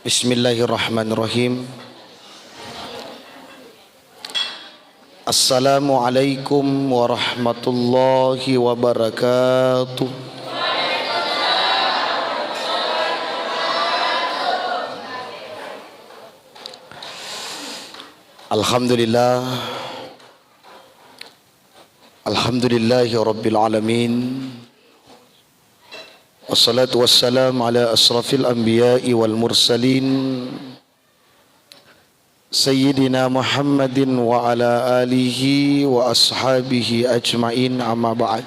Bismillahirrahmanirrahim. Assalamualaikum warahmatullahi wabarakatuh. Alhamdulillah. Alhamdulillahi rabbil alamin. Wassalatu wassalamu ala asrafil anbiya'i wal mursalin Sayyidina Muhammadin wa ala alihi wa ashabihi ajma'in, amma ba'd.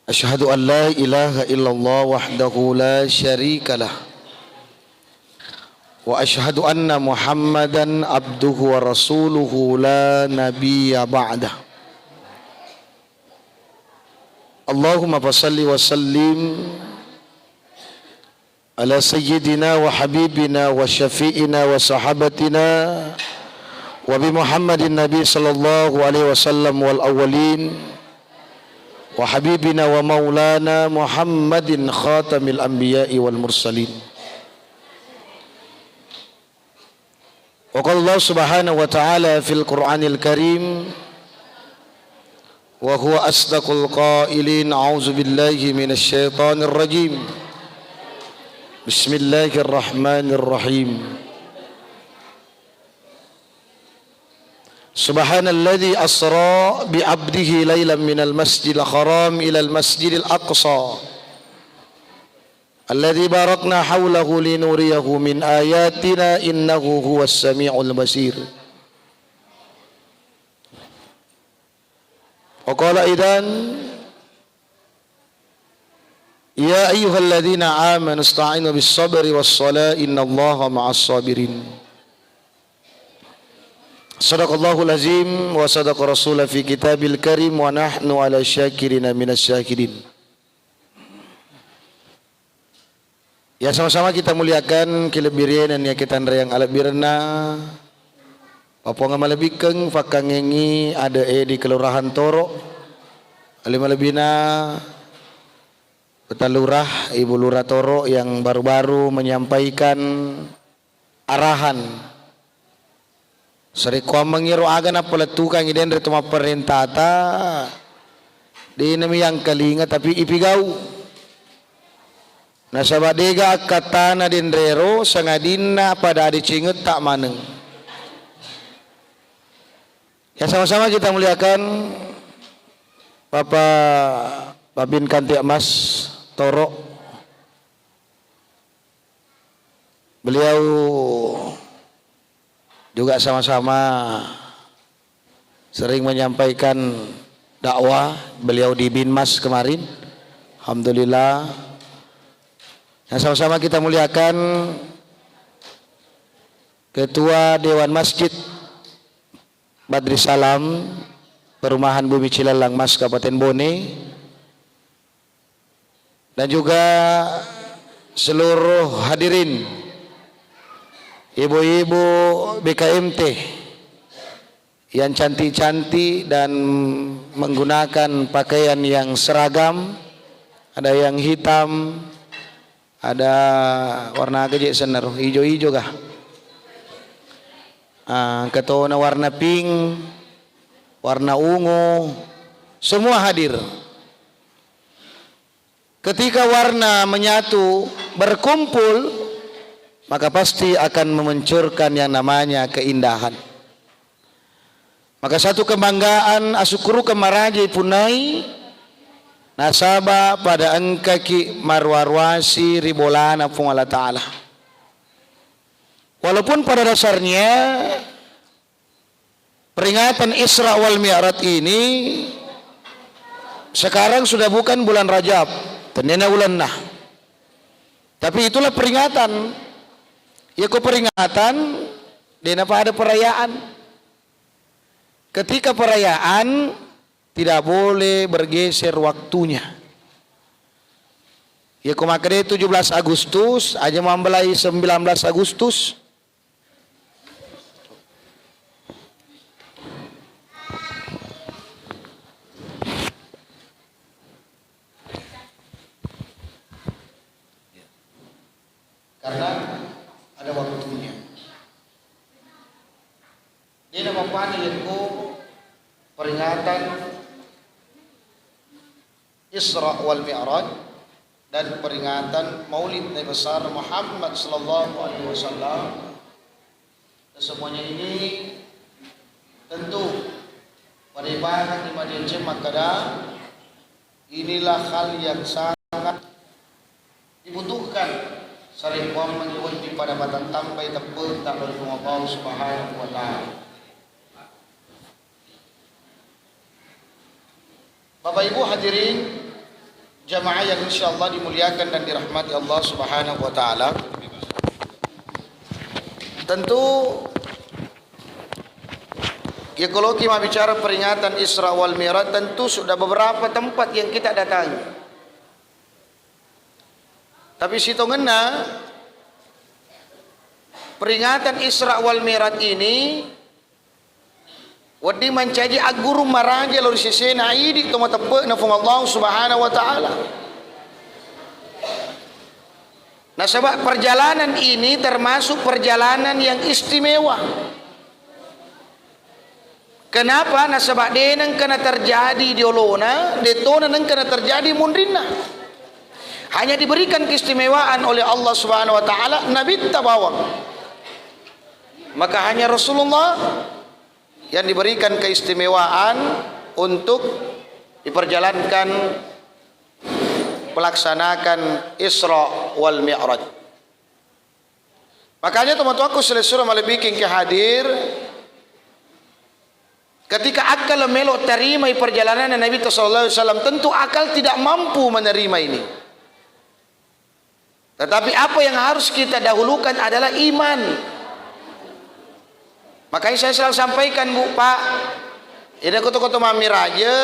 Asyhadu an la ilaha illallah wahdahu la syarika lah, wa asyhadu anna Muhammadan abduhu wa rasuluhu la nabiyya ba'dah. Allahumma salli wa sallim ala sayyidina wa habibina wa syafi'ina wa sahabatina wa bi Muhammadin nabi sallallahu alaihi wasallam wal awwalin wa habibina wa maulana Muhammadin khatamil anbiya'i wal mursalin. Wa qala Allah subhanahu wa ta'ala fil Qur'anil Karim wa huwa asdaqul qailin, a'udzu billahi minasy syaithanir rajim. Bismillahirrahmanirrahim. Subhanalladzi asra bi 'abdihi lailan minal masjidil haram ilal masjidil aqsa alladzi barakna haulahu linuriyahu min ayatina innahu huwas samiul basir. Wa qala idan ya ayyuhalladzina amanu ista'inu bis sabri was salati innallaha ma'as sabirin. Shadaqallahul azim wa sadaqa rasulahu fi kitabil karim wa nahnu ala syakirina minas syakirin. Ya, sama-sama kita muliakan kilebirian dan yakitan rayang alabirna apa ngamalebikeun fakangengi ada di Kelurahan Toro alima lebina Kota Lurah Ibu Lurah Toro yang baru-baru menyampaikan arahan sarikwa mengiru agan apaletukang iden retuma perintata di nami yang kalinga tapi ipigau nasabadega katana dendrero sangadina pada adicinget tak maneng. Ya, sama-sama kita muliakan Bapak Babin Kantiamas Toro. Beliau juga sama-sama sering menyampaikan dakwah. Beliau di Binmas kemarin, alhamdulillah. Ya, sama-sama kita muliakan Ketua Dewan Masjid Badri Salam Perumahan Bumi Cilalang Mas Kabupaten Bone, dan juga seluruh hadirin ibu-ibu BKMT yang cantik-cantik dan menggunakan pakaian yang seragam, ada yang hitam, ada warna gede senar hijau-hijau kah, ketona warna pink, warna ungu, semua hadir. Ketika warna menyatu berkumpul, maka pasti akan memunculkan yang namanya keindahan. Maka satu kebanggaan asukuru kemaraji punai nasaba pada engkaki marwarwasi ribolana pung Allah Ta'ala. Walaupun pada dasarnya peringatan Isra wal Mi'raj ini sekarang sudah bukan bulan Rajab, tenena bulan nah. Tapi itulah peringatan. Ya, kok peringatan dan apa ada perayaan. Ketika perayaan tidak boleh bergeser waktunya. Ya, kok makanya 17 Agustus aja membelai 19 Agustus. karena ada waktunya. Ini nama panilinku peringatan Isra wal Mi'raj dan peringatan Maulid Nabi besar Muhammad sallallahu alaihi wasallam. Semuanya ini tentu peribahan di Madinah Jemaah Kadang inilah hal yang sangat dibutuhkan saling mengikuti pada batang sampai tepuk tak oleh Allah Subhanahu wa taala. Bapak Ibu hadirin jamaah yang insyaallah dimuliakan dan dirahmati Allah Subhanahu wa taala. Tentu ya kalau kita bicara peringatan Isra wal Mi'raj, tentu sudah beberapa tempat yang kita datangi. Tapi sitongenna peringatan Isra wal Mi'raj ini wadi mencaji aguru maraja lor sisena idi to matape na Allah Subhanahu wa taala. Nah, sebab perjalanan ini termasuk perjalanan yang istimewa. Kenapa? Nah, sebab denang kena terjadi di olona, detona nang kena terjadi mundrina. Hanya diberikan keistimewaan oleh Allah Subhanahu wa taala nabi tabawang. Maka hanya Rasulullah yang diberikan keistimewaan untuk diperjalankan pelaksanakan Isra wal Mi'raj. Makanya teman-temanku selesai malah bikin ke hadir ketika akal melok terima perjalanan Nabi sallallahu alaihi wasallam, tentu akal tidak mampu menerima ini. Tetapi apa yang harus kita dahulukan adalah iman. Makanya saya selalu sampaikan, Bu, Pak, ini kota-kota Mamiraja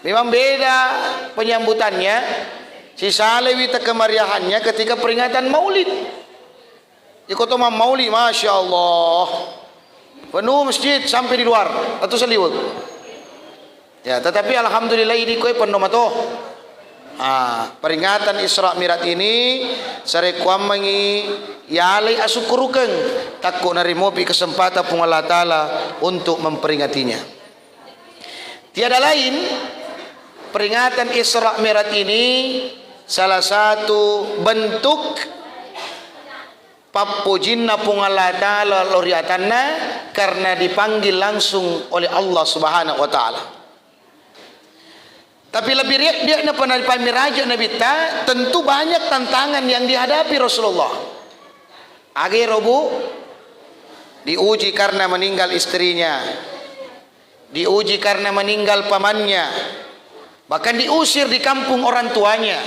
memang beda penyambutannya. Si Salewita kemariahannya ketika peringatan Maulid. Di kota Maulid, Masya Allah, penuh masjid sampai di luar atau seliwut. Ya, tetapi alhamdulillah ini kue penuh matoh. Peringatan Isra Mi'raj ini sare kuamangi yalai asukurukeng takut narimopi kesempatan pun Allah Ta'ala untuk memperingatinya. Tiada lain peringatan Isra Mi'raj ini salah satu bentuk papujinna pun Allah Ta'ala loriatanna karena dipanggil langsung oleh Allah Subhanahu wa Ta'ala. Tapi lebih dia pernah pamiraja Nabi ta, tentu banyak tantangan yang dihadapi Rasulullah. Age robu diuji karena meninggal istrinya, diuji karena meninggal pamannya, bahkan diusir di kampung orang tuanya,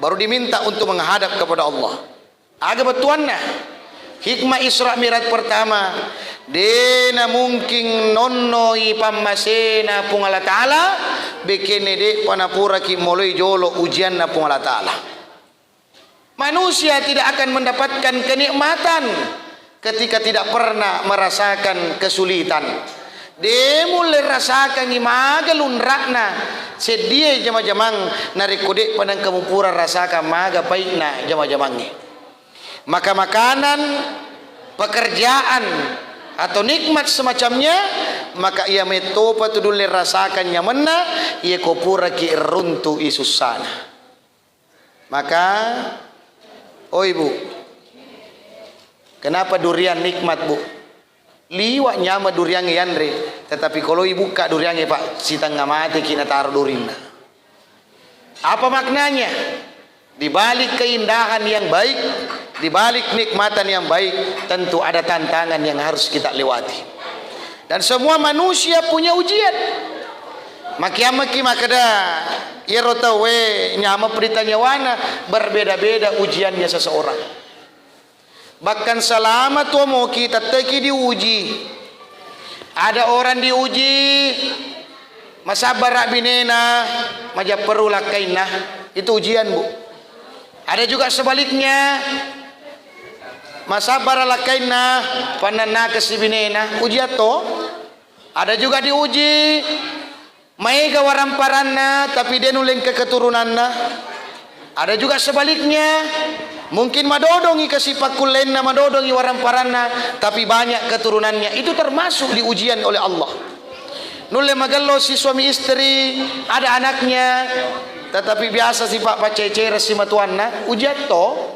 baru diminta untuk menghadap kepada Allah. Aga betuanna hikmah Isra Mi'raj pertama, dena mungkin nonnoi pamasena pung Allah Ta'ala bikin de panapura ki moloi jolo ujian na pung Allah Ta'ala. Manusia tidak akan mendapatkan kenikmatan ketika tidak pernah merasakan kesulitan. Dia mulai rasakan imagalun rakna sedia jama-jamang narikode panang kemupura rasakan maga paikna jama-jamangnya. Maka makanan, pekerjaan atau nikmat semacamnya, maka ia metopa tudulnya rasakan nyamanna ia kopura ki runtu isusana. Maka ibu, kenapa durian nikmat, Bu? Liwat nyama durian yandre, tetapi kalau ibu buka durian Pak, sitang mati kina taruh durinna. Apa maknanya? Di balik keindahan yang baik, di balik nikmatan yang baik, tentu ada tantangan yang harus kita lewati. Dan semua manusia punya ujian. Maki makada ya rotawe nyama peritanya wana berbeda-beda ujiannya seseorang. Bahkan selama tua mau kita teki diuji. Ada orang diuji masa barak binena maja perlu lakainah, itu ujian, Bu. Ada juga sebaliknya, masa baralakaina panana kesibinena ujian to. Ada juga diuji mai gawaran paranna tapi dia nuleng ke keturunanna. Ada juga sebaliknya, mungkin madodongi kasih pakulenna, madodongi waramparana, tapi banyak keturunannya. Itu termasuk diujian oleh Allah. Nulle magallo si suami istri, ada anaknya, tetapi biasa si pak pacece si matuanna, ujian to.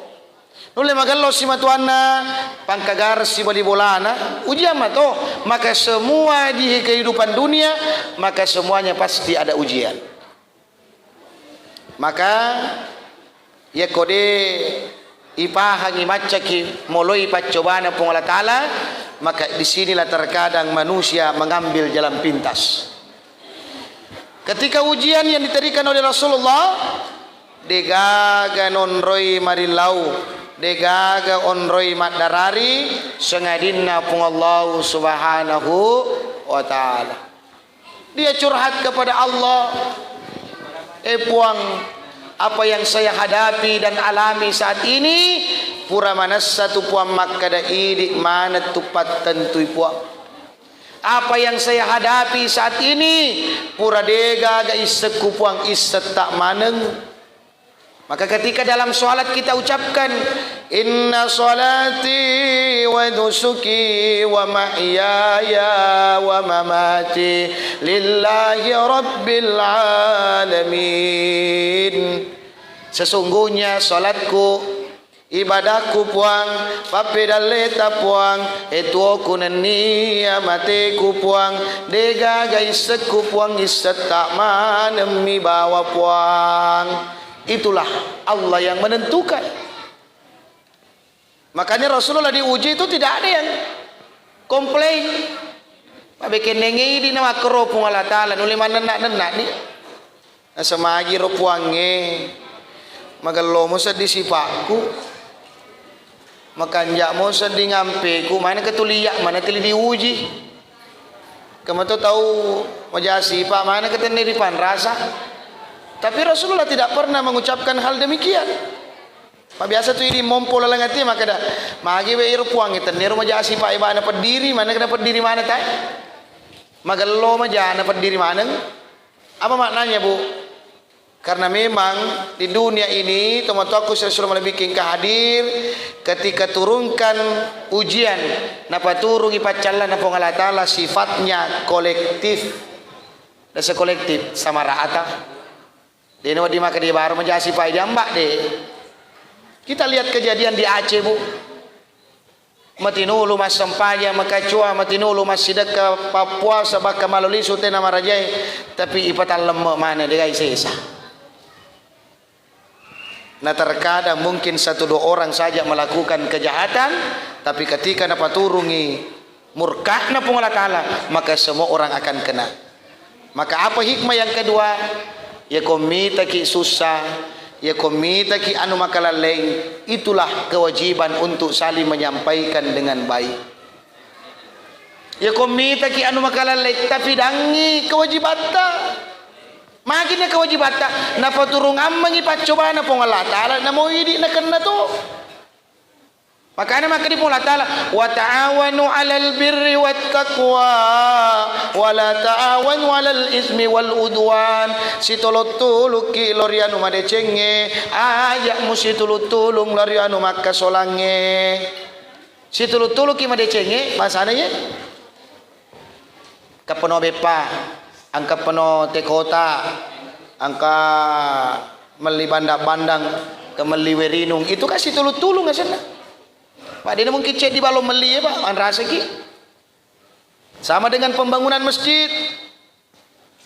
Nulle magallo si matuanna, pangkagar si bali bolana, ujian mato. Maka semua di kehidupan dunia, maka semuanya pasti ada ujian. Maka ya kode ipahangi macaki moloi pacobaan pun Allah Ta'ala, maka disinilah terkadang manusia mengambil jalan pintas. Ketika ujian yang diberikan oleh Rasulullah, degaga nonroi marilau, degaga onroi madarari, sengadinna pun Allah Subhanahu wa Ta'ala. Dia curhat kepada Allah, puang, apa yang saya hadapi dan alami saat ini, pura manas satu puang makada idik mana tupat tentui puang. Apa yang saya hadapi saat ini, pura dega ga iseku puang iset tak maneng. Maka ketika dalam solat kita ucapkan inna solati wa nusuki wa mahyaya wa mamati lillahi rabbil alamin. Sesungguhnya solatku, ibadahku puang, papedaleta puang, etuoku nenia mateku puang, dega ga iseku puang iset tak manemi bawa puang. Itulah Allah yang menentukan. Makanya Rasulullah diuji itu tidak ada yang komplain. Bikin nengi di nama keropung Allah Ta'ala nuli mana nak ni. Semagi ropuange. Magalo mo sa disipakku. Makanja mo sa dingampeku. Mana ketuliak, mana tili diuji. Kamu tahu majasi pak mana keteniripan rasa. Tapi Rasulullah tidak pernah mengucapkan hal demikian. Pak biasa tu ini mompol langati maka dah magi we iru puang itu niru majasi pak iba na pediri mana kena pediri mana tai magallo maja na pediri mana. Apa maknanya bu? Karena memang di dunia ini teman-teman aku Rasulullah bikin kehadir ketika turunkan ujian napa turun ipacalla napa Allah Ta'ala sifatnya kolektif dan sekolektif sama rata. Dia nak di makan dia baru menjadi pai dia ambak deh. Kita lihat kejadian di Aceh bu. Matinulu mas sampaya makacua matinulu mas sidak ke Papua sabak maloli sute nama rajai tapi ipatan lemak mana dia sesa. Nah terkadang mungkin 1-2 orang saja melakukan kejahatan, tapi ketika dapat turungi murkahna pun Allah Ta'ala, maka semua orang akan kena. Maka apa hikmah yang kedua? Ya komita ki susah, ya komita ki anu makalaleng, itulah kewajiban untuk saling menyampaikan dengan baik. Ya komita ki anu makalaleng, tapi dangi kewajiban ta. Makinnya kewajiban ta, napa turung amang ipacoba na pong Allah Ta'ala, na mo idi na kena to. Makanya maka di Allah Ta'ala wa ta'awanu 'alal birri wat taqwa wa la ta'awanu 'alal ismi wal udwan. Situlut-tuluk ki lorianu madecenge ayak musitulutulung lorianu makka solange. Situlut-tuluk ki madecenge masananya kapeno bepa angka peno tekota angka meli bandang-bandang ke meli werinung itu kan situlut-tulung asana. Pak dia mungkin cek di balong meli ya pak, rasa ki. Sama dengan pembangunan masjid.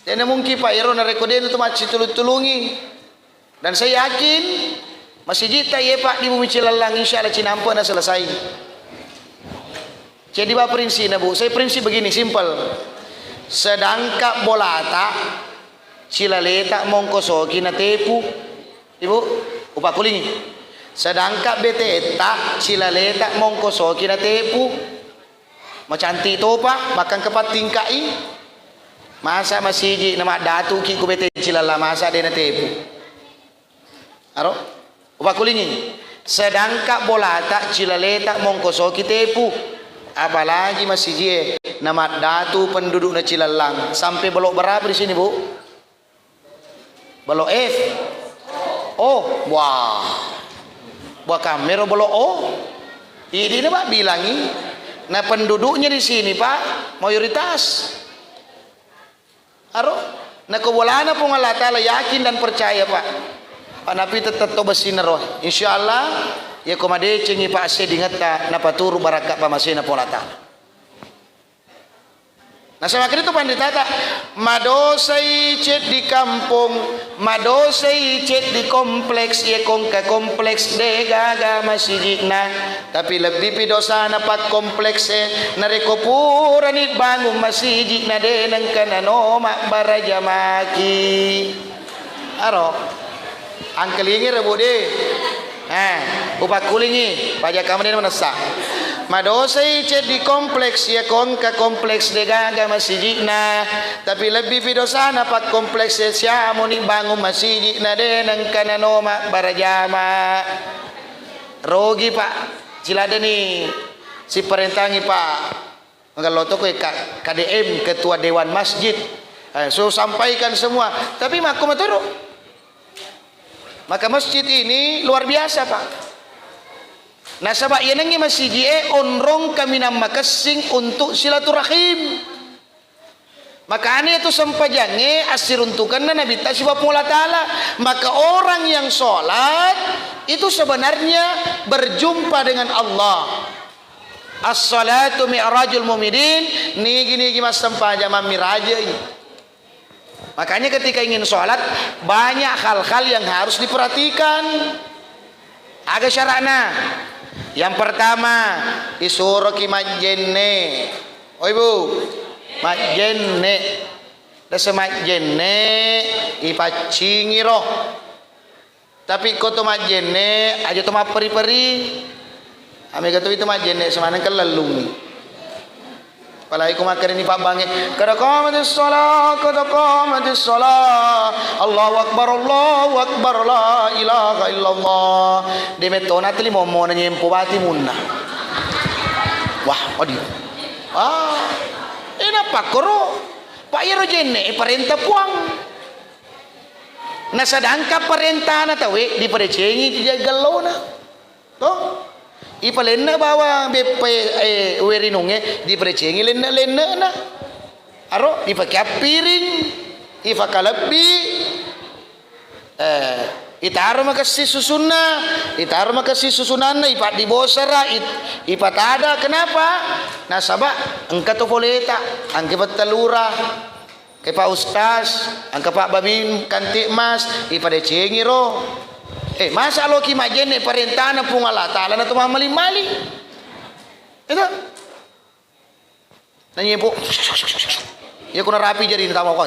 Dia mungkin pak Iro narekoden itu masjid tulungi. Dan saya yakin masjid tak ya pak di bumi Cilalang insyaallah Cinampo dah selesai. Jadi apa prinsipnya bu? Saya prinsip begini simple. Sedangka bolata Cilaleta mongkosoki na tepu. Ibu, upah kulingi. Sedangkan beteta Cilaleta mongkoso kina tepu macanti topa makan kepat tingkai masa masih nama datu ki ku bete Cilala masa dena tepu aro upa kulingi sedangkan bolata Cilaleta mongkoso ki tepu apalagi masih nama datu penduduk na Cilalang sampai belok berapa di sini bu belok F oh buah kamera bolo ini Pak bilangi. Nah penduduknya di sini Pak mayoritas. Nah kebolana pun Allah Ta'ala yakin dan percaya Pak. Pak Nabi tetap tobat sineroh. Insyaallah ya komade cengi Pak se dingata napa turu barakat pamasena pun Allah Ta'ala. Nah semakin itu panditata madosai cet di kampung, madosai cet di kompleks ya kongka kompleks de gaga masjidna, tapi lebih pidosa napak kompleks nareko pura ni bangun masjidna de nang kanano mak barajamaki. Angkelingi rebu de. Upak kulingi pajak kamu mana sah. Madosai cet di kompleks ya kongka kompleks de gaga masjidna, tapi lebih pidosana pak kompleks ya siamu ni bangun masjidna de nang kanano mak barajama. Rogi Pak cilada ni si perintangi Pak ngaloto ko KDM ketua dewan masjid. So sampaikan semua, tapi maku maturu. Maka masjid ini luar biasa Pak. Nah sabak yenengi masjid onrong kami nama kesing untuk silaturahim. Maka ane itu sempajange asiruntukan Nabi Tasibah Allah Ta'ala. Maka orang yang sholat itu sebenarnya berjumpa dengan Allah. As-salatu mi'rajul mu'minin. Nigi mas sempajan miraja ini. Makanya ketika ingin sholat banyak hal-hal yang harus diperhatikan. Agak syaratnya. Yang pertama disuruh ki majenne. Ibu majenne. Dasa majenne ipacingi roh. Tapi kau tu majenne aja tu peri-peri. Ame kata itu majenne semana kelalung. Apalagi kau makan ini Pak Bangi. Kada qamatis shalah, Allahu akbar, la ilaha illallah. Di metona tali mau nyempo bati munna. Wah, odi. Ini apa koro? Pak Yero jenne perintah puang. Nah sedangkan perintah na tawe di perecengi dia galona. Toh? Ipa lenna bawa bepe werinunge di perecengi lenna na. Aro ipa piring, ipa kalabi. Itaruh makasih susunana ipa di bosara ipa tada. Kenapa? Nasaba angka to poleta, angka batalura, ke Pak Ustaz, angka Pak Babin kanti mas ipa de cengiro. Masa lo ki majene perintahna pung Allah Ta'ala na tumah mali-mali. Itu. Nanya po. Ya kuna rapi jadi tama ko.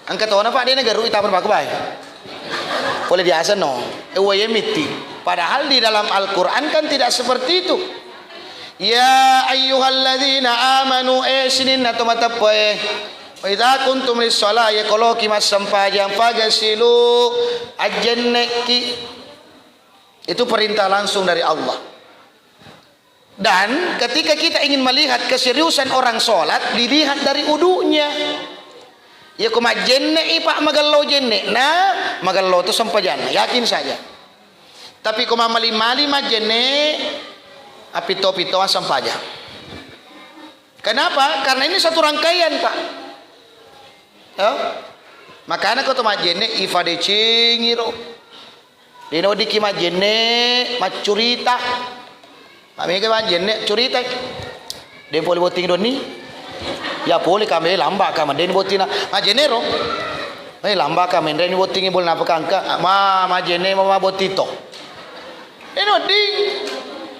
Ang katona Pak dia nagaru itapan Pak bay. Boleh biasa no. Waye miti. Padahal di dalam Al-Qur'an kan tidak seperti itu. Ya ayyuhalladzina amanu sinin na tumatapoy. Wa idza kuntum lis-sholati yaqulu mas sampajang pagasilu ajannaki. Itu perintah langsung dari Allah. Dan ketika kita ingin melihat keseriusan orang sholat, dilihat dari udunya. Ya kuma jenne ipa magallo jenne. Nah, magallo itu sampajana, yakin saja. Tapi kuma mali-mali majenne apito-pitoan sampaja. Kenapa? Karena ini satu rangkaian, Pak. Makanya kau tu majene ifade cingiro. Dino diki majene macurita. Kami ke majene curita. Dia boleh boting doni. Ya boleh kami lamba kami. Dia botina majene ro. Lamba kami. Dia botingi boleh napa kangka. Majene mama botito. Dino ding.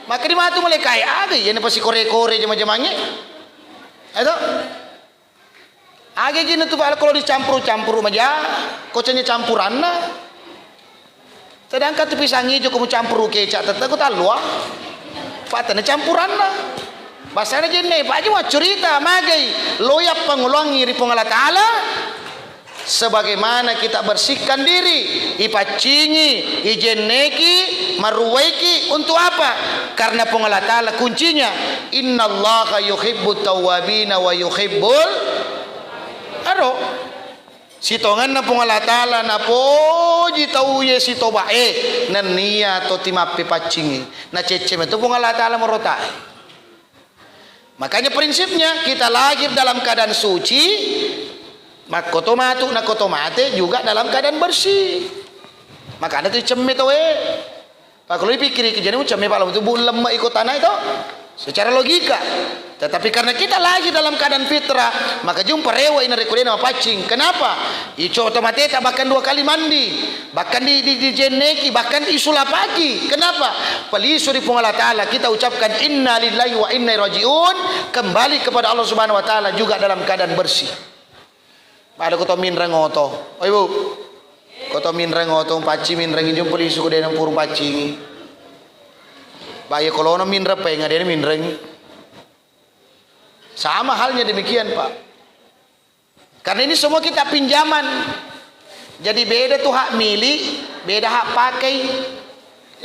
Maka di matu mulai kaya ada. Ini pasti kore-kore jema-jemanya. Itu. Age gini tuh Pak kalau dicampur aja, kocanya campuran nah. Sedangkan tu pisang hijau kamu campur kecap, tetap aku tahu lah. Pak tanya campuran nah. Bahasanya gini, Pak cuma cerita magai loyak pengulangi di Allah Ta'ala. Sebagaimana kita bersihkan diri, ipacingi, ijeneki, maruwaiki untuk apa? Karena Allah Ta'ala kuncinya, Innallaha yuhibbut tawwabina wa yuhibbul Sitongan na pong Allah Ta'ala na po jitauye sito bae na niya to timapi pacingi na cecem itu pong Allah Ta'ala merotai. Makanya prinsipnya kita lagi dalam keadaan suci, maka kotomatu na kotomate juga dalam keadaan bersih. Maka ada tu cemme to Pak kalau dipikir kejadian cemme Pak itu bulan lemah ikut tanah itu secara logika. Tetapi karena kita lagi dalam keadaan fitrah, maka jumpa rewa ini rekodena pacing. Kenapa? Ico otomatis bahkan 2 kali mandi, bahkan di jeneki, bahkan isula pagi. Kenapa? Pelisu di Allah Ta'ala kita ucapkan inna lillahi wa inna ilaihi rajiun, kembali kepada Allah Subhanahu wa Ta'ala juga dalam keadaan bersih. Pada koto minreng oto. Oh ibu, koto minreng oto paci minreng jumpa pelisu ko denang purung pacing. Bayi kolono minre pe ngadene minreng. Sama halnya demikian Pak. Karena ini semua kita pinjaman. Jadi beda tuh hak milik, beda hak pakai.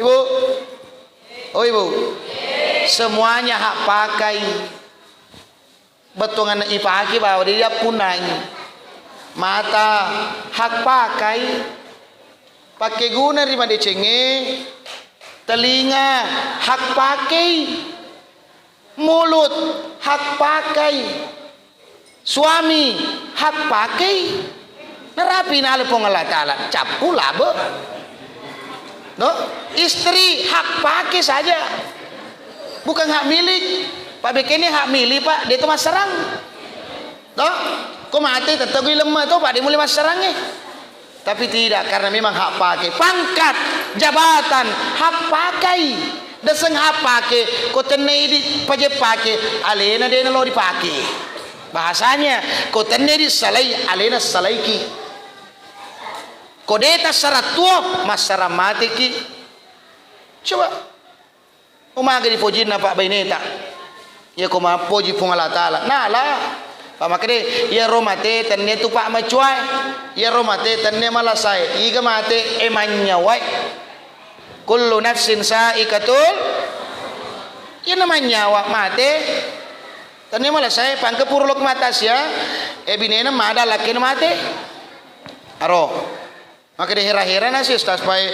Ibu. Oh ibu. Semuanya hak pakai. Betungan ipaki bahwa dia punang. Mata hak pakai. Pakai guna rima decenge. Telinga hak pakai. Mulut hak pakai, suami hak pakai, nerapi nale pong Allah Ta'ala capu labe, no? Istri hak pakai saja, bukan hak milik. Pak Bekeni hak milik Pak, dia itu mas serang, no? Kau mati tetap lemah tuh Pak, dia mulai mas serangnya. Tapi tidak, karena memang hak pakai, pangkat, jabatan hak pakai. Deseng apa ke kotene di paje pake alena dena lo dipake bahasanya kotene di salai alena salaiki kodeta saratuo masara mati ki coba umaga di pojina Pak Baineta ya koma poji pung Allah Ta'ala nah lah Pak makade ya romate tenne tu Pak macuai ya romate tenne malasai iga mate emanya wai kullu nafsin sa'ikatul ya namanya nyawa mate tani malah saya pangke purulok matas ya binena mada laki mate aro maka dihera-hera nasi stas pai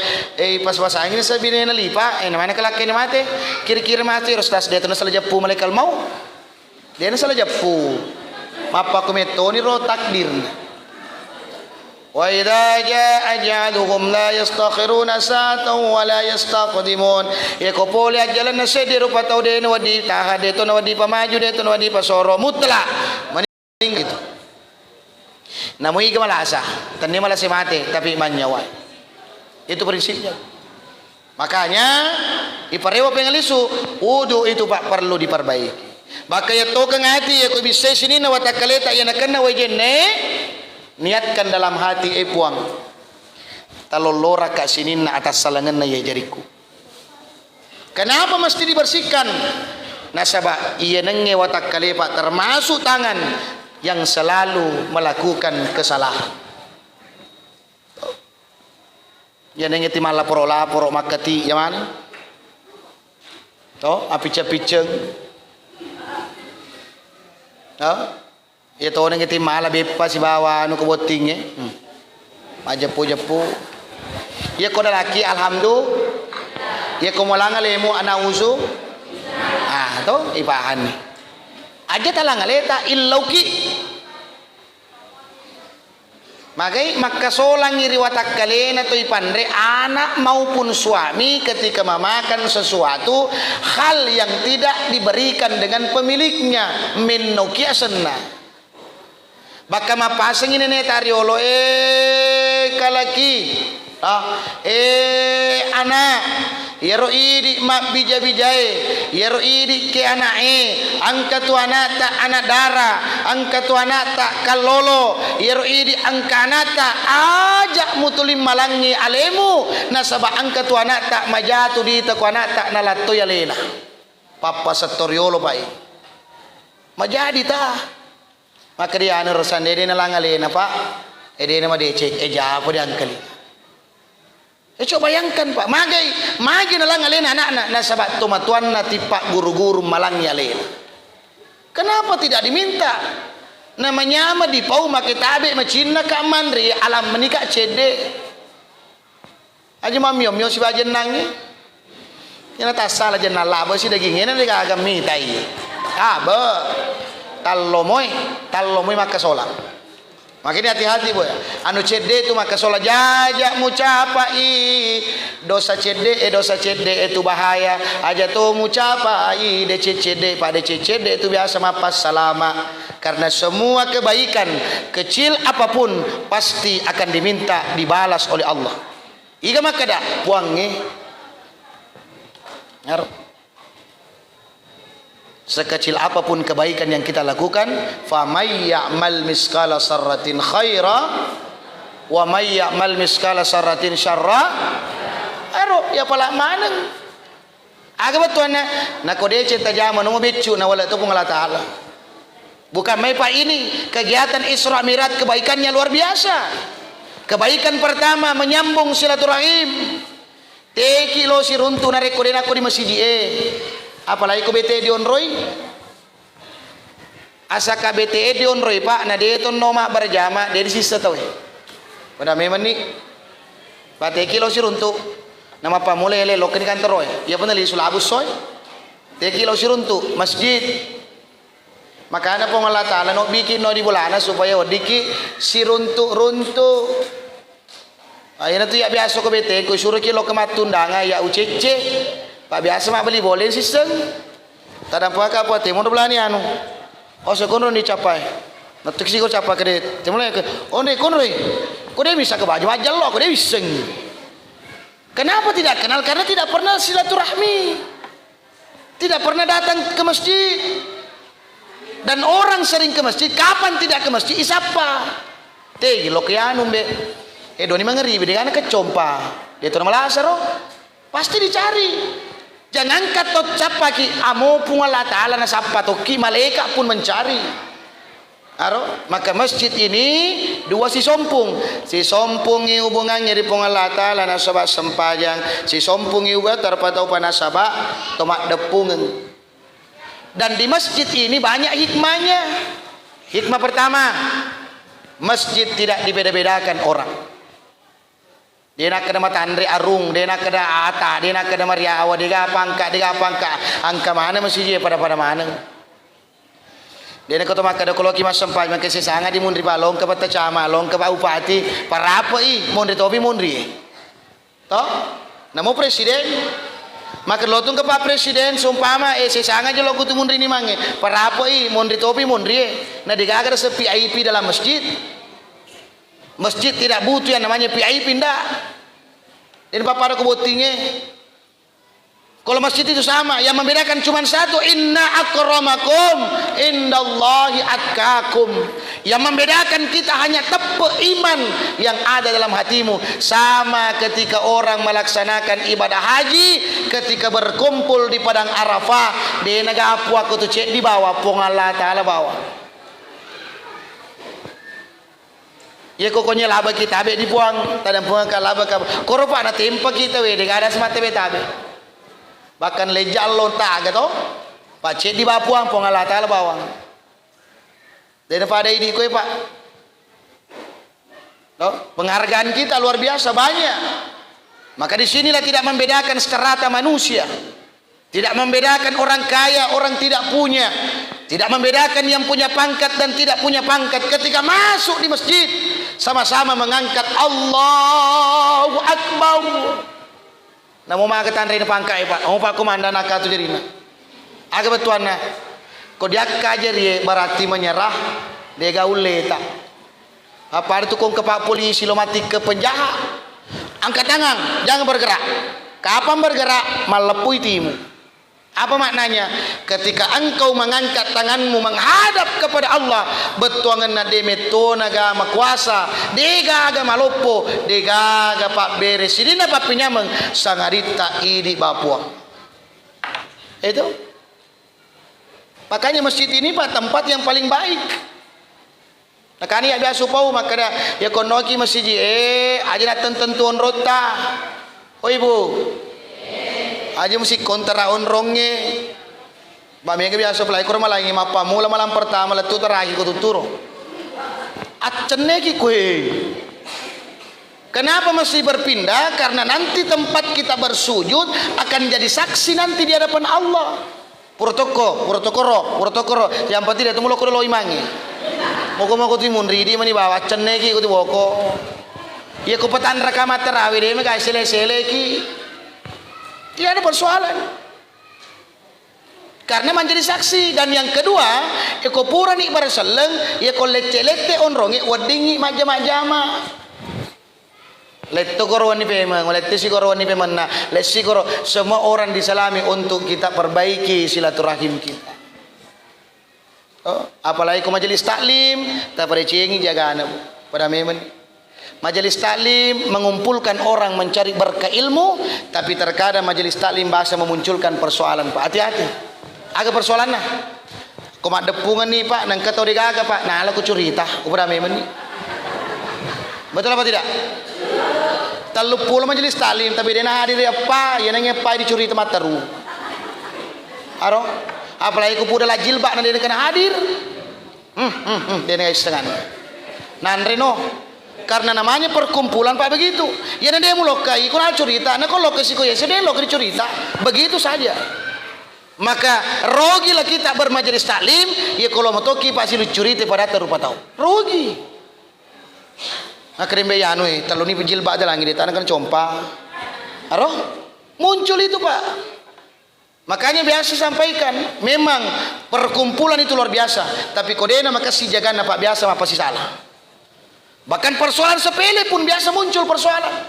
pas angin sa binena lipa namanya kelaki mate kira-kira mate stas dia tena salah japu malaikal mau dia salah japu mapa kumetoni ro takdir. Wa idza jaa ajaluhum la yastakhiruna sa'atan wa la yastaqdimun. Ya kopole ajalan na se rupa tau de no di taha de to no di pamaju de to no di pasoro mutlak maning gitu. Namui ke malasa, tani malase mate tapi iman nyawa. Itu prinsipnya. Makanya iparewa pengalisu wudu itu Pak perlu diperbaiki. Maka ya to kang hati ya ko bisa sini na watakaleta ya nakanna wajenne niatkan dalam hati puang talolora ka sinin na atas salangan na ya jariku. Kenapa mesti dibersihkan? Nasaba iya nenge watak kalepa termasuk tangan yang selalu melakukan kesalahan. Ya nenge timala laporo makati ya mana? To apica-piceng. Ya to nang iti mala bepa si bawa anu keboting majapu-japu ya ko lalaki alhamdulillah ya ko molanga lemo ana usu to ipahan aja talang aleta illauki magai makasolang iri watak kalena to ipandre anak maupun suami ketika memakan sesuatu hal yang tidak diberikan dengan pemiliknya min nokiasenna. Baka mapasang ini tariolo kalaki anak yero idi mak bija-bijae yero idi ke anae angka tu anak tak anak dara angka tu anak tak kalolo yero idi angka anak tak ajak mutulim malangi alemu nasaba angka tu anak tak majatu di taku anak tak nalato yalena papa satoriolo pai majadi ta maka dia anu rosan dede na langale na Pak dede na madecek eja apa dia angkali coba bayangkan Pak magi na langale na anak na sabat tumatuan na tipak guru-guru malang yale kenapa tidak diminta namanya mah di pau make tabe macina ka mandri alam menikah cede aja mamiom yo si bajen nangi ina tasala jenna labo si dagingnya nanti kagak mitai be tallomoy maka solat makanya hati-hati boy anu cede itu maka solat jajak mucapai dosa cede itu bahaya aja tuh mucapai cede pada cede itu biasa mapas salama karena semua kebaikan kecil apapun pasti akan diminta dibalas oleh Allah iga maka dah puangnya sekecil apapun kebaikan yang kita lakukan fa may ya'mal miskala sarratin khaira wa may ya'mal miskala sarratin syarra aro ya pala maneng aga betuana na kode cita jama no bicu na wala tu Allah taala bukan mai pak ini kegiatan Isra Mi'raj kebaikannya luar biasa kebaikan pertama menyambung silaturahim teki lo si runtu na rekode aku di masjid apalagi ko BTE di onroy asaka BTE di onroy pak na dia tu noma berjama dia di sisa tau pada memang ni pate kilo si runtu nama pa mulai le loken kan teroy ya benar li sulabus soy te kilo si runtu masjid makana po Allah taala no bikin no di bulana supaya odiki si runtu ayana tu ya biasa ko BTE ko suruh kilo kematundanga ya ucece Pak biasa mak beli boleh sistem. Tadang puaka apa temu belani anu. Oh sekono dicapai. Natuk sih kau capai kede. Temulai ke. Oh ne kono re. Kau dia bisa ke baju aja lo. Kau dia bisa. Kenapa tidak kenal? Karena tidak pernah silaturahmi. Tidak pernah datang ke masjid. Dan orang sering ke masjid. Kapan tidak ke masjid? Isapa. Teh lo ke anu be. Doni mengeri. Dengan kecompa. Dia tu nama lasaro. Pasti dicari. Jangan katot capaki amo pun Allah taala na sapatoki malaikat pun mencari. Aro maka masjid ini dua si sompung hubungannya di pung Allah taala na sabak sempajang si sompung juga terpatau panasaba tomak depungan. Dan di masjid ini banyak hikmahnya. Hikmah pertama, masjid tidak dibeda-bedakan orang. Dia nak kena mata Andre Arung, dia nak kena Ata, dia nak kena Mariawa, dia pangka, angka mana masih dia pada mana. Dia nak kata maka ada kalau kimas sempat maka sesanga di mundri balong ke pata cama, long ke pak upati, para apa mundri topi mundri. Toh, namo presiden, maka lotung ke pak presiden, sumpama sesanga je loku tu mundri ni mange, para apa mundri topi mundri. Nah digagar sepi VIP dalam masjid. Masjid tidak butuh yang namanya VIP ndak. Ini bapak ada kebutingnya. Kalau masjid itu sama, yang membedakan cuma satu, inna akramakum indallahi atqakum. Yang membedakan kita hanya tepe iman yang ada dalam hatimu. Sama ketika orang melaksanakan ibadah haji, ketika berkumpul di padang Arafah, di negara Papua aku tu cek di bawah, pung Allah taala bawah. Ya kokonya laba kita abe dibuang, tadang buang ke laba ke. Koropa na tempa kita we, dengan ada semata beta abe. Bahkan lejal lonta gitu, pak cek di bapuang, pengalat ala bawang. Daripada ini kue pak, penghargaan kita luar biasa banyak. Maka di sinilah tidak membedakan strata manusia, tidak membedakan orang kaya, orang tidak punya. Tidak membedakan yang punya pangkat dan tidak punya pangkat. Ketika masuk di masjid, sama-sama mengangkat Allahu Akbar. Namo mangkatan rina pangkai pak. Oh pak komandan aka tu jerina. Aga betuana. Ko diakka jeri berarti menyerah. Dia gaule tak. Apa itu kong ke pak polisi lo mati ke penjahat. Angkat tangan, jangan bergerak. Kapan bergerak malepui timu. Apa maknanya? Ketika engkau mengangkat tanganmu menghadap kepada Allah, betuangan na demeto agama kuasa, dega agama lopo, dega aga pak beres, sidina pak pinyameng sangarita idi Papua. Itu. Makanya masjid ini pak tempat yang paling baik. Nah kani ya biasa pau maka ya konoki masjid aja na tentuan rota. Oh ibu. Aja mesti kontra onrongnya. Bami yang biasa pelai kurang malah ini mapa mula malam pertama letu terakhir ko tuturo. Accenegi kue. Kenapa mesti berpindah? Karena nanti tempat kita bersujud akan jadi saksi nanti di hadapan Allah. Protokoro. Yang penting dia temu lo kudu lo imangi. Moko timun ridi mani bawa cenegi kudu boko. Ya kupetan rekamat terawih dia mereka sele ki. Tidak ada persoalan. Karena menjadi saksi. Dan yang kedua, eko pura ni barseleng, ya ko lete onrongi wadingi majama. Letto korwani pemang, letti si korwani pemang na, lesi koro semua orang disalami untuk kita perbaiki silaturahim kita. Oh, apalagi ko majelis taklim, tak pada cengi jaga anak pada memang. Majelis taklim mengumpulkan orang mencari berkah ilmu, tapi terkadang majelis taklim bahasa memunculkan persoalan. Pak, hati-hati. Agak persoalan nah. Ko mak depungan nih Pak, nang katau digaga Pak. Nah, aku curita, pada memang ni. Betul apa tidak? Talu pula majelis taklim tapi dia nak hadir apa? Ya nang apa dicuri tempat teru. Aro, apalagi ku pula jilbab nanti dia kena hadir. Dia nak setengah. Nan reno. Karena namanya perkumpulan Pak begitu. Ya dia melokai, ku nak cerita, nak kau lokasi ku ya sedih lo cerita. Begitu saja. Maka rogilah kita bermajelis taklim, ya kalau motoki pasti lu cerita pada terupa tahu. Rogi. Akhirnya anu kalau ni penjilbab ada lagi di tanah kan compa. Aroh, muncul itu Pak. Makanya biasa sampaikan, memang perkumpulan itu luar biasa. Tapi kodena maka si jaga Pak biasa apa sih salah. Bahkan persoalan sepele pun biasa muncul persoalan.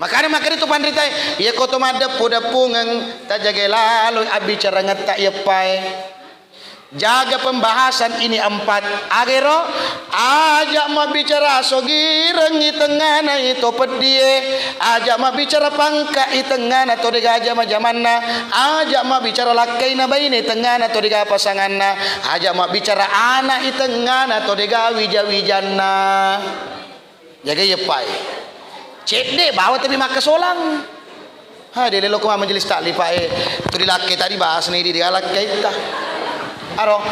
Makanya itu pandritai, ya kau tomada pudapungan tak jaga lalu abi cara ngetak ya pai. Jaga pembahasan ini 4 agero ajak ma bicara sogireng i tengana itu pedie ajak ma bicara pangka i tengana to dega aja ma jamanna ajak ma bicara lakaina baine tengana to dega pasanganna ajak ma bicara anak i tengana to dega wija-wijanna jaga ye pai cek deh bawa tapi maka solang ha dia lelo ko majelis taklim pae tu dilakai tadi bahas ni di dialakai ta aro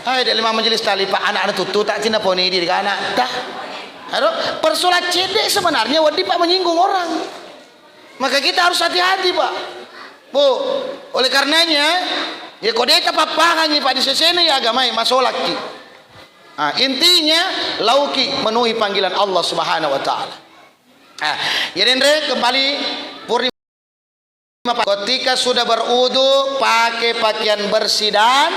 hai dia lima majelis tali Pak anak tutu tak cina poni diri anak dah aro persoalan cedek sebenarnya wadi Pak menyinggung orang maka kita harus hati-hati Pak Bu oleh karenanya ya kode apa ni Pak di sesene ya agama masolak ki intinya lauki menuhi panggilan Allah Subhanahu wa taala ya Dendre kembali purni ketika sudah berudu pakai pakaian bersih dan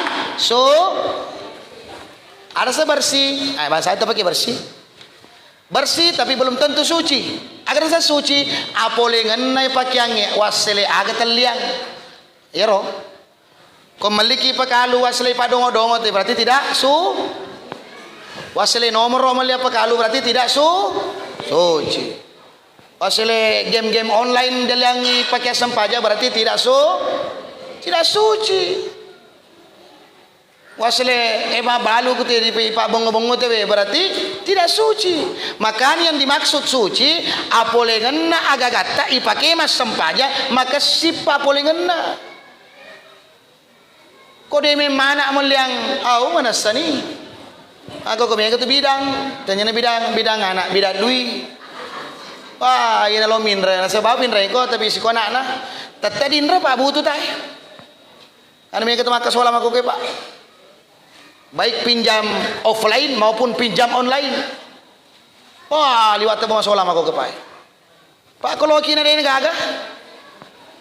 ada sebersih bahasa itu pakai bersih tapi belum tentu suci agar saya suci apole ngenai pakaiannya wasile agak terliang ya roh kau memiliki pakalu wasile padongo-dongo berarti tidak wasile nomor melihat pakalu berarti tidak suci. Pasal game-game online dalangi pakai sempaja berarti tidak suci. Wasle balu kuti di pak bongo-bongo tebe berarti tidak suci. Makanya yang dimaksud suci apole ngena agak gata ipake mas sempaja maka sipa apole ngena. Kode mana meliang mana sani? Aku kemana tu bidang, tanya bidang anak bidang dui. Wah, ini lo mindre, sebab mindre ko tapi si anak na, tadi indra Pak butuh tay. Anu mereka ketemu kesolam aku ke Pak. Baik pinjam offline maupun pinjam online. Wah, liwat temu solam aku ke Pak. Pak kalau kini ada ini gagah.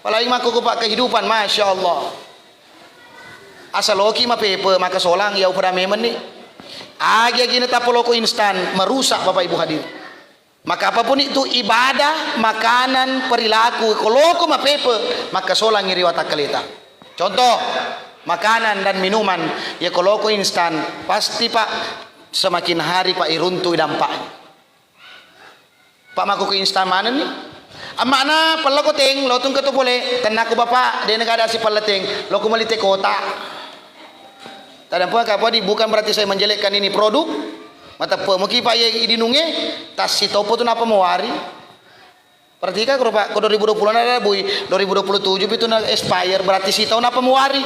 Apalagi aku ke Pak kehidupan, masya Allah. Asal loki mah pepe maka solang ya upara memen nih. Agi gini tapoloko instan merusak Bapak Ibu hadir. Maka apapun itu ibadah, makanan, perilaku, kalau kau mapepe, maka solang iri watak kelita. Contoh, makanan dan minuman, ya kalau kau instan, pasti Pak semakin hari Pak iruntu dampaknya. Pak maku ke instan mana nih? Amana pala ko ting, lo tung ketu boleh, tenaku Bapak, dia negara si palating, lo kumalite kota. Tadang pun kapadi bukan berarti saya menjelekkan ini produk. Mata pemuki Pak yang idinunge tas si topo tu napa mewari perhatikan kalau Pak 2020 ada bui 2027 itu na expire berarti si tahun apa mewari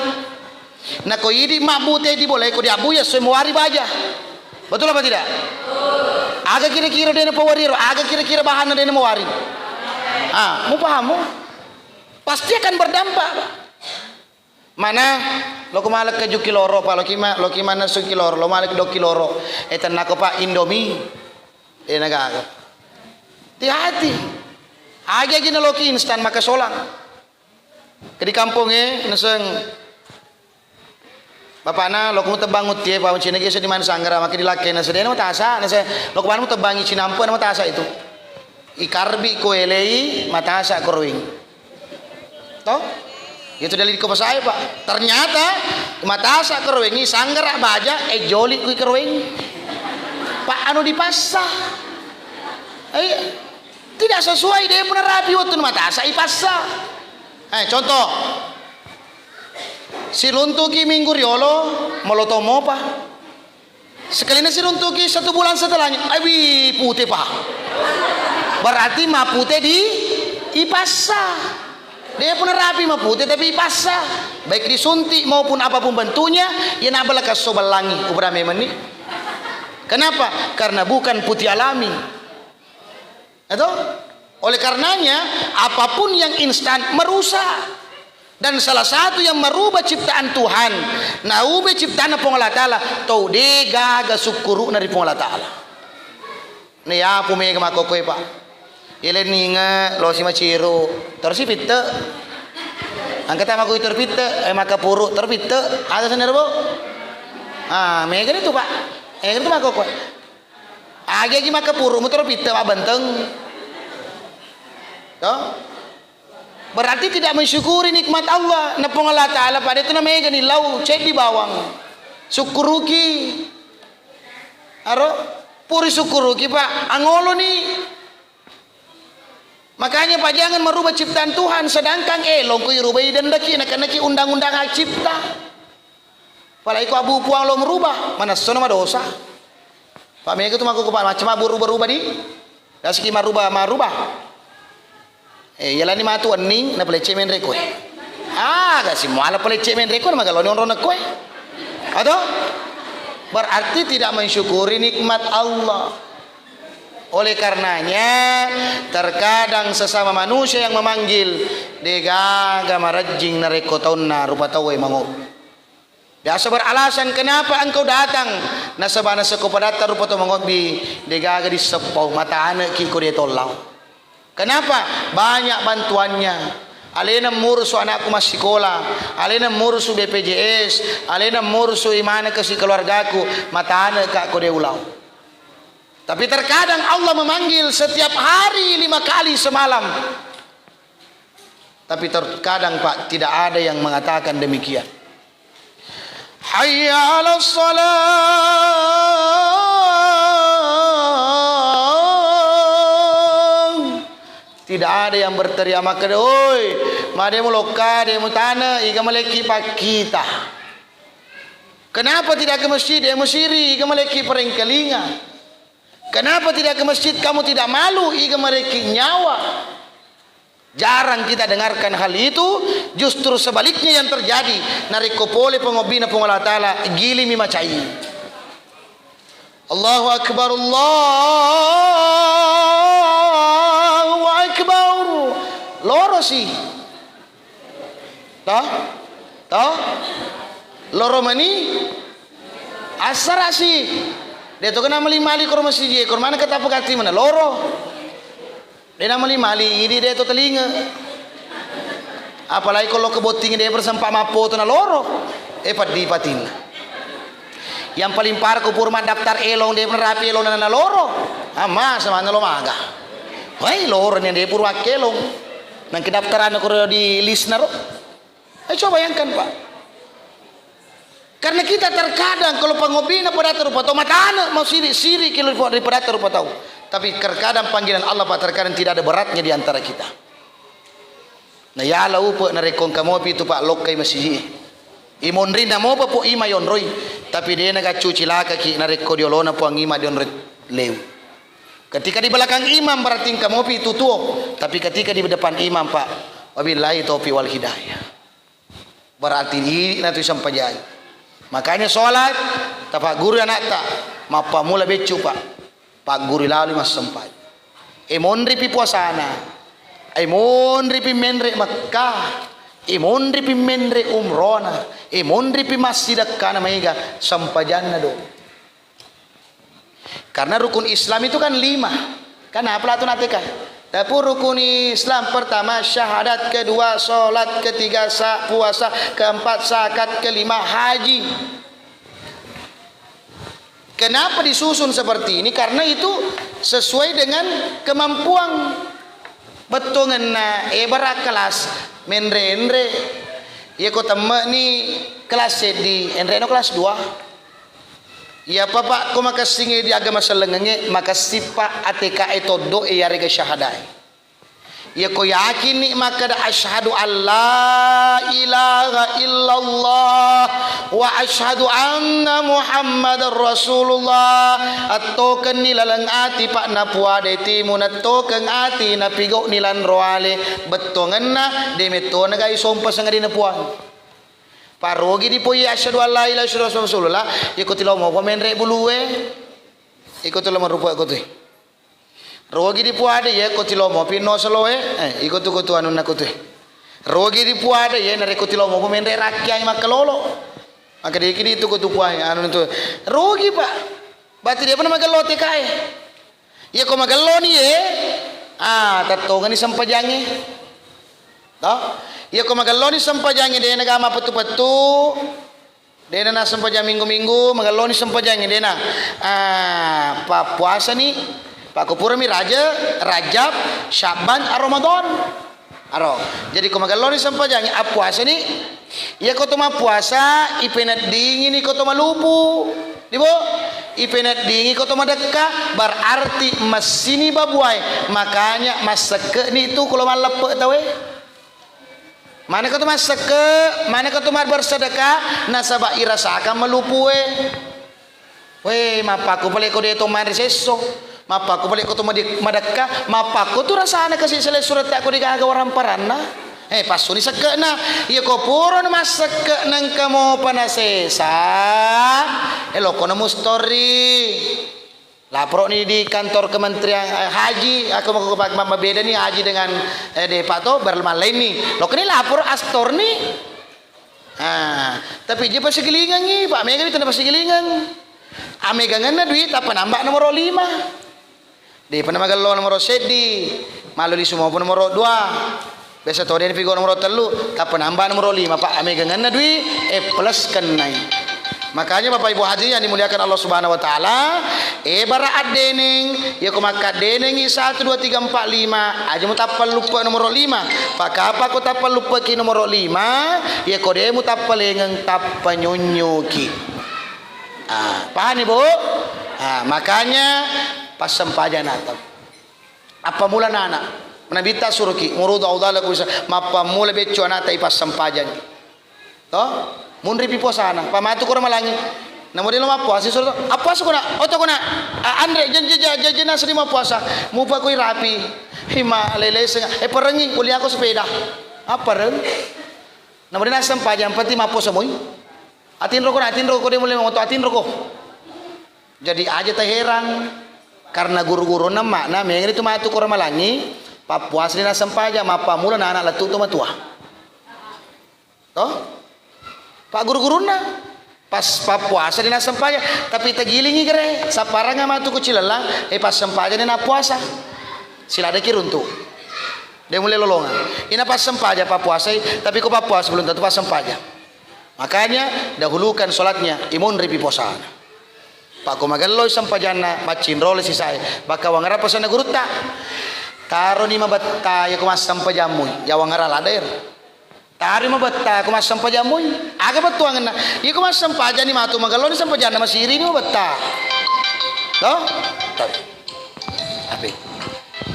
nah ko idi mabute di boleh ko di abu ya semua hari baja betul apa tidak Aga kira-kira dia na pawariro, aga kira-kira bahan na dia na mawari. Mo paham mo? Pasti akan berdampak. Mana lo kumalak ke kiloro pa lo mana su kiloro lo malak 2 kiloro etan nako pa Indomie nagaga. Hati-hati. Aga gina lo ki instan makasolang. Ke di kampung naseng bapana lo kumu tebangut tie pa cina ge di mana sanggara maka dilake na sedena matasa na lo kumana mo tebangi cinampu na matasa itu. Ikarbi ko elei matasa korwing. Toh? Itu dari ko saya Pak. Ternyata matasa korwing sanggara baja joli ku korwing. Pak anu dipasah. Tidak sesuai dia pun rapi waktu matasa ipasah. Contoh. Si luntuki minggu riolo molotomo Pak. Sekalinya si luntuki 1 bulan setelahnya putih Pak. Berarti mapute di ipasah. Dia pun rapi mapute tapi ipasah. Baik disuntik maupun apapun bentuknya, ya nabala kasobalangi ubrame meni. Kenapa? Karena bukan putih alami. Atau oleh karenanya apapun yang instan merusak. Dan salah satu yang merubah ciptaan Tuhan, naube ciptaan Allah Taala, tau dega ga syukuru dari Allah Taala. Nih apa mega makokoy Pak. Ile ninga lo si maciro terus pitte. Angkat sama ku terpitte maka puru terpitte ada sana bo. Mega itu Pak. Itu makokoy. Age gi maka puru mu terpitte Pak benteng. Toh? Berarti tidak mensyukuri nikmat Allah. Na Allah Taala pada itu namanya gani lau cek di bawang. Syukuruki. Aro puri syukuruki Pak. Angolo nih. Makanya Pak jangan merubah ciptaan Tuhan sedangkan elong ku rubai dan daki nak undang-undang hak cipta. Palai ku abu puang lo merubah. Mana sono dosa. Pak mega tu maku ku macam abu rubah-rubah di. Dasiki marubah. Yala ni matu aning na pelece men reko. Kasi muala pelece men reko na magalo ni orang nak kue. Atau berarti tidak mensyukuri nikmat Allah. Oleh karenanya terkadang sesama manusia yang memanggil dega gamarajing na reko taun na rupa tawai mango. Biasa beralasan kenapa engkau datang na sabana sekopadata rupa tawai mango bi dega di sepau mata anak ki ko dia tolau. Kenapa? Banyak bantuannya. Alena mursu anakku masih sekolah, alena mursu BPJS, alena mursu imana ke si keluargaku, mata anak kak ko dia ulau. Tapi terkadang Allah memanggil setiap hari 5 kali semalam. Tapi terkadang Pak tidak ada yang mengatakan demikian. Hayya 'alas shalah. Tidak ada yang berteriak maka oi, mademu loka, demu tanah, iga maleki pak kita. Kenapa tidak ke masjid? Musiri, iga maleki perengkelinga. Kenapa tidak ke masjid? Kamu tidak malu, iga maleki nyawa. Jarang kita dengarkan hal itu, justru sebaliknya yang terjadi. Narikopole pengobina Allah Taala gili mi macai. Allahu Akbar, Allahu Akbar. Loro sih. Toh? Loro mani asara sih. Dia tu kena mali kor masjid, kor mana kata pegati mana loro. Dia nak mali ini dia tu telinga. Apalagi kalau keboting dia bersempak mapo tu na loro. Padi patin. Yang paling parah kupurma daftar elong dia penerapi elong na loro. Ama sama na lo maga. Wai loro ni dia purwa kelong. Nang kedaftaran aku di list naro. Coba bayangkan Pak. Karena kita terkadang kalau pengobina pada rupa tahu mata anak mau siri kalau pada rupa tahu. Tapi terkadang panggilan Allah Pak terkadang tidak ada beratnya di antara kita. Nah ya Allah upa na rekong kamopi itu Pak lokai masih. Imonri na mo pa po ima yonroy. Tapi dia nagacuci laka ki na reko diolona po ang ima dion lew. Ketika di belakang imam berarti kamopi itu tuo. Tapi ketika di depan imam Pak, wabillahi taufiq wal hidayah. Berarti ini nanti sampai jadi. Makanya sholat tapak guru anak tak mapa mula becu Pak. Pak guru lalu mas sempat. Monri pi puasana. Monri pi menre Makkah. Monri pi menre umrona. Monri pi masjid kana maiga sampajanna do. Karena rukun Islam itu kan 5. Kan apa tu natekan? Tapi rukun Islam pertama syahadat, kedua solat, ketiga puasa, keempat zakat, kelima haji. Kenapa disusun seperti ini? Karena itu sesuai dengan kemampuan. Betul ngena ibarat kelas menre ya ko tamme ni kelas di enre no kelas 2. Ya papa ko makasingi di agama selengenge makasipa ATK etodo ya rega syahadai. Ya ko yakin ni maka da asyhadu alla ilaha illallah wa asyhadu anna muhammadar rasulullah attoken nilalang ati pak na puade timu na token ati na pigo nilan roale betongan na demeto na gay sompa sa ngadi na puan parogi di po ya asyhadu alla ilaha illallah rasulullah ikutilaw mo pamenre buluwe ikutilaw mo rupo ikote rogi di puade ye kotilomo pino soloe ikotu kotu anu nakutu rogi di puade ye nare kotilomo pemendre rakyat makalolo maka dia kini itu kotu puai anu itu rogi pak berarti dia pernah magalo tekai ye ko magalo ni ye tatongan ni sampajange toh ye ko magalo ni sampajange dia nagama petu-petu dia na sampajang minggu-minggu magalo ni sampajange dia na pa puasa ni Pak Kupura mi Rajab, Syaban, Ramadan. Aro. Jadi ko magaloni sampajang puasa ni. Ya ko tuma puasa ipenat dingin ni ko tuma lupu. Di bo? Ipenat dingin ko tuma dekka berarti masini babuai. Makanya masake ni itu kalau malepe tawe. Mana ko tuma seke, mana ko tuma bersedekah nasaba irasakan melupu we. Mapaku balik ko dito mariseso. Mapa ko balik ko to madakka mapa ko to rasana kasi sila surat ako di gagawaran parana paso ni sakka na iya ko puro na masakka nang kamo panasesa loko na mo story lapro ni di kantor kementerian haji aku mau mabeda ni haji dengan Pak to berlain ni loko ni lapor astor ni tapi dia pasti gilingan ni Pak Mega itu pasti gilingan amegangan na duit apa nambah nomor 5 di pernah magalo nomor sedi malu di semua pun nomor 2 biasa tahu dia figur nomor 3 tak penambah nomor 5 pak ame gangan na dui plus kenai makanya bapak ibu haji yang dimuliakan Allah subhanahu wa ta'ala baraat deneng ya ko maka deneng 1 2 3 4 5 aja mu tapal lupa nomor 5 pak apa ko tapal lupa ki nomor 5 ya ko de mu tapal lengang tapanyunyuki paham ibu makanya pas sempajan atau apa mula anak menabita suruki murudu audala ku mapa mula becu anak tai pas sempajan toh munri pipo sana pamatu ko malangi namo dilo mapuasa suruh apa sukuna oto kuna andre jajana serima puasa mupa ko rapi hima lele senga perengi kuliah ko sepeda apa reng namo dina sempajan pati mapuasa moy atin roko dia mulai moto atin roko jadi aja teh heran karena guru-guru nama yang itu matu kurang malangi papuas ni nasam paja mapa mula na anak latu tu matua toh pak guru-guru na pas papuasa ni nasam paja tapi tagilingi kere saparanga matu kecil lah pas sempaja ni na puasa sila ada kiruntu dia mulai lolongan ina pas sempaja papuasa tapi ko papuasa belum tentu pas sempaja makanya dahulukan solatnya imun ripi puasa Pak Kumagaloy sampajana macin role si saya baka wangara pasana guruta taro ni mabatta ya kumas sampajamuy ya wangara lader tari mabatta kumas sampajamuy aga batuangan na ya kumas sampajani matu magaloy sampajana masiri ni mabatta toh ape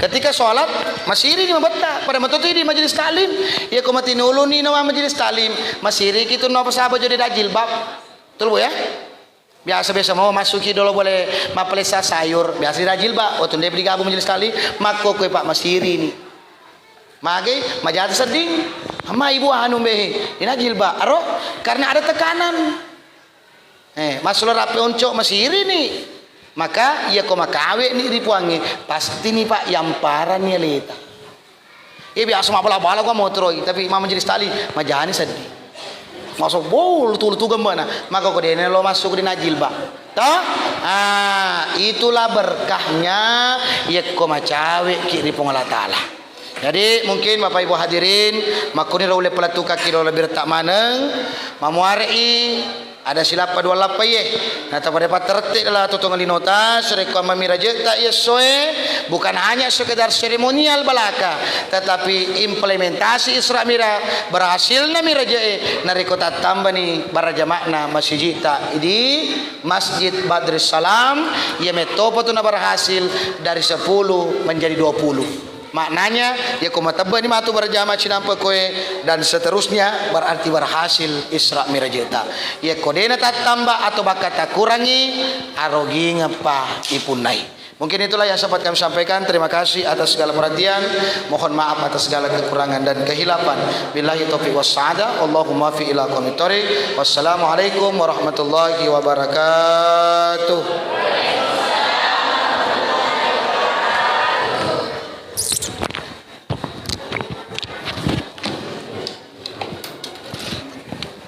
ketika sholat masiri ni mabatta pada matutu di majelis taklim ya kumati nulu ni nama majelis taklim masiri kitu no pasaba jadi dajilbab betul bu ya biasa-biasa mau masuki dulu boleh mapelesa sayur biasa rajilba waktu dia bergabung majelis kali mako kue pak masiri ni mage majat seding ama ibu anu behe ina jilba aro karena ada tekanan masalah rapi oncok masiri ni Maka ia ko makawe ni ripuangi pasti ni Pak yang parah ni leta. Biasa mak bala-bala ko motor tapi mama jadi tali majani sedih. Masuk bol tu gambana maka ko dene lo masuk di najil Pak. Toh? Itulah berkahnya ia ko macawe ki ripong Allah Taala. Jadi mungkin Bapak Ibu hadirin makuni oleh pelatuka kilo lebih retak maneng mamuari ada silapa dua lapa ye nata pada patertik lah tutungan linota sereka mamiraje tak yesoe bukan hanya sekedar seremonial balaka tetapi implementasi Isra Mira berhasil na miraje narikota tambah ni baraja makna masjid ta di Masjid Badrus Salam ia metopo tu na berhasil dari 10 menjadi 20. Maknanya ya kumataba ni matu berjamaah cinampa koe dan seterusnya berarti berhasil Isra Miraj eta. Ya kodena tak tambah atau bakat tak kurangi arogi ngapa ipunai. Mungkin itulah yang sempat kami sampaikan. Terima kasih atas segala perhatian. Mohon maaf atas segala kekurangan dan kehilapan. Billahi taufiq wassaada. Allahumma fi ila qomit thoriq. Wassalamualaikum warahmatullahi wabarakatuh.